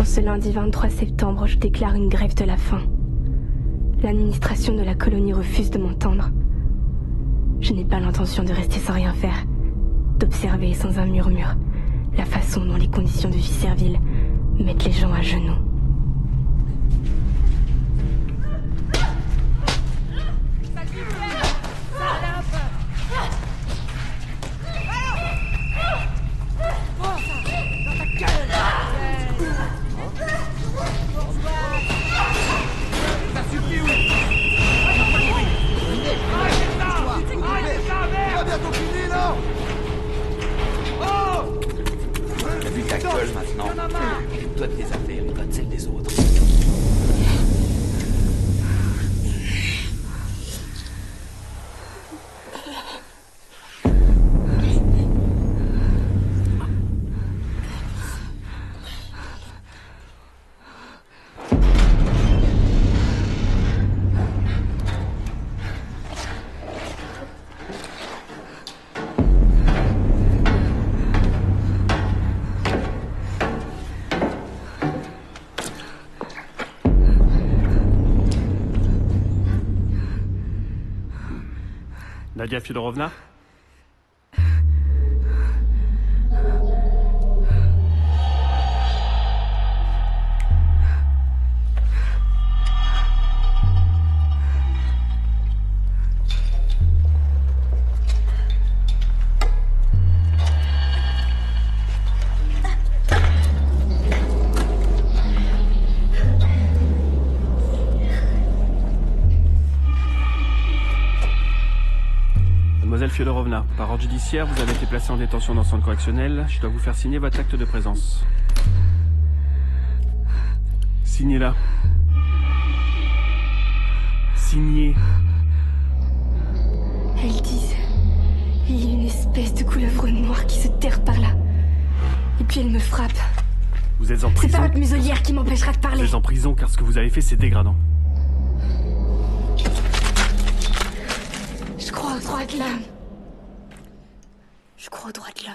ce lundi 23 septembre, je déclare une grève de la faim. L'administration de la colonie refuse de m'entendre. Je n'ai pas l'intention de rester sans rien faire, d'observer sans un murmure la façon dont les conditions de vie serviles mettent les gens à genoux. Maintenant, toutes tes affaires comme celles des autres. Nadia Fyodorovna? Mademoiselle Fyodorovna, par ordre judiciaire, vous avez été placée en détention dans le centre correctionnel. Je dois vous faire signer votre acte de présence. Signez-la. Signez. Elles disent... Il y a une espèce de couleuvre noire qui se terre par là. Et puis elle me frappe. Vous êtes en prison. C'est pas votre muselière qui m'empêchera de parler. Vous êtes en prison car ce que vous avez fait, c'est dégradant. Je crois au droit de l'homme. Je crois au droit de l'homme.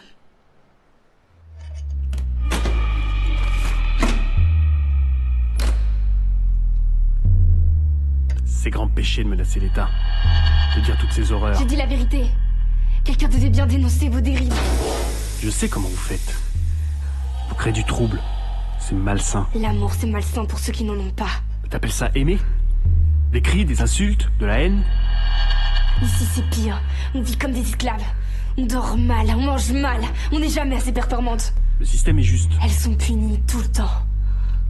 C'est grand péché de menacer l'État. De dire toutes ces horreurs. J'ai dit la vérité. Quelqu'un devait bien dénoncer vos dérives. Je sais comment vous faites. Vous créez du trouble. C'est malsain. L'amour, c'est malsain pour ceux qui n'en ont pas. T'appelles ça aimer? Des cris, des insultes, de la haine? Ici, c'est pire. On vit comme des esclaves. On dort mal, on mange mal. On n'est jamais assez performante. Le système est juste. Elles sont punies tout le temps.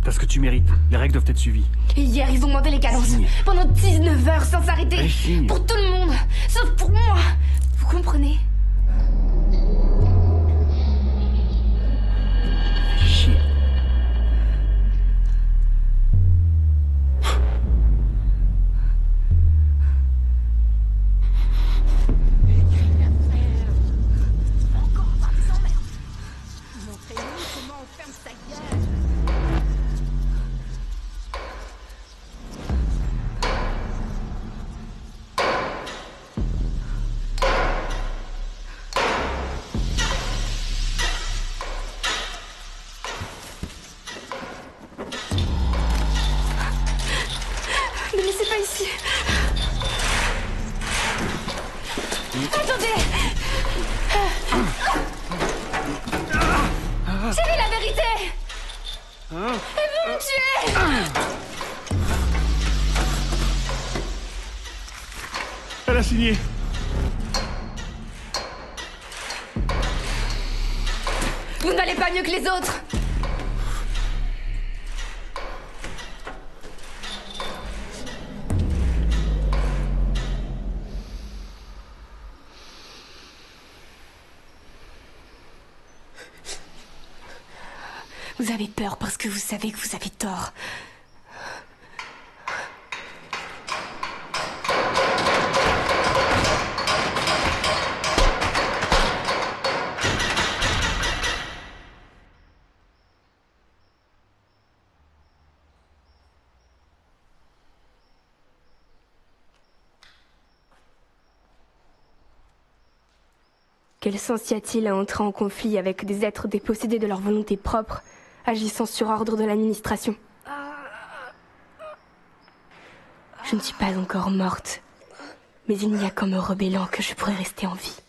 T'as ce que tu mérites. Les règles doivent être suivies. Et hier, ils ont demandé les cadences. Signe. Pendant 19 heures sans s'arrêter. Allez, signe. Pour tout le monde. Sauf pour moi. Vous comprenez? Fais chier. Ne me laissez pas ici. Attendez. J'ai dit la vérité. Elles vont me tuer. Elle a signé. Vous n'allez pas mieux que les autres. Vous avez peur parce que vous savez que vous avez tort. Quel sens y a-t-il à entrer en conflit avec des êtres dépossédés de leur volonté propre, agissant sur ordre de l'administration. Je ne suis pas encore morte, mais il n'y a qu'en me rebellant que je pourrais rester en vie.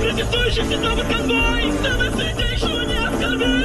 Протестующих снова конвой! Самое святейшего не оскорбляй!